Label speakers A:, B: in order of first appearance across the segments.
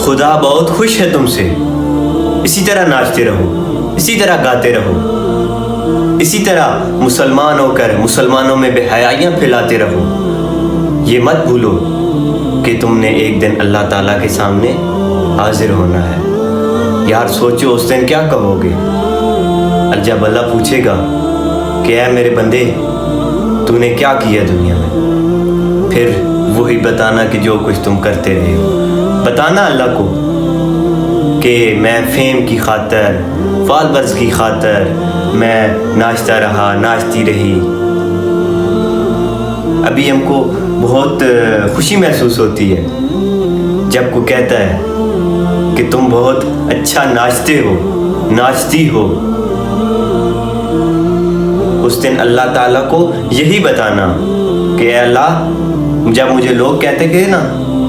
A: खुदा बहुत खुश है तुमसे, इसी तरह नाचते रहो, इसी तरह गाते रहो, इसी तरह मुसलमान होकर मुसलमानों में बेहयाइयाँ फैलाते रहो। ये मत भूलो कि तुमने एक दिन अल्लाह ताला के सामने हाजिर होना है। यार सोचो उस दिन क्या कहोगे। जब अल्लाह पूछेगा कि ऐ मेरे बंदे तूने क्या किया दुनिया में, फिर वही बताना कि जो कुछ तुम करते रहे हो। बताना अल्लाह को कि मैं फेम की खातर, फॉलोअर्स की खातर मैं नाचता रहा, नाचती रही। अभी हमको बहुत खुशी महसूस होती है जब कोई कहता है कि तुम बहुत अच्छा नाचते हो, नाचती हो। उस दिन अल्लाह ताला को यही बताना कि अल्लाह, जब मुझे लोग कहते थे ना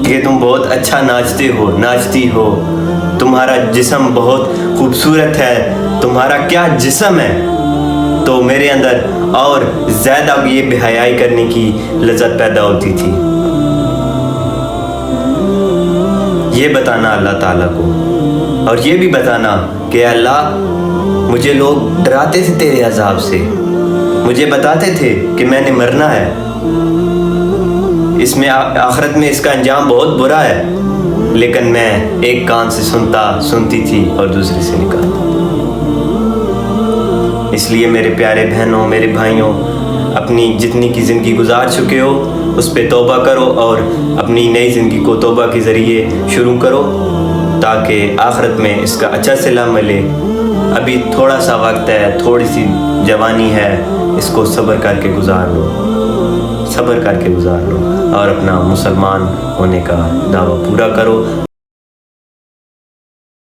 A: कि तुम बहुत अच्छा नाचते हो, नाचती हो, तुम्हारा जिस्म बहुत खूबसूरत है, तुम्हारा क्या जिस्म है, तो मेरे अंदर और ज़्यादा ये बेहयाई करने की लज़्ज़त पैदा होती थी। ये बताना अल्लाह ताला को, और ये भी बताना कि अल्लाह मुझे लोग डराते थे तेरे अज़ाब से, मुझे बताते थे कि मैंने मरना है, इसमें आखिरत में इसका अंजाम बहुत बुरा है, लेकिन मैं एक कान से सुनती थी और दूसरे से निकालता। इसलिए मेरे प्यारे बहनों, मेरे भाइयों, अपनी जितनी की ज़िंदगी गुजार चुके हो उस पे तौबा करो और अपनी नई ज़िंदगी को तौबा के ज़रिए शुरू करो, ताकि आखिरत में इसका अच्छा सिला मिले। अभी थोड़ा सा वक्त है, थोड़ी सी जवानी है, इसको सब्र करके गुजार लो, सब्र करके गुजार लो और अपना मुसलमान होने का दावा पूरा करो।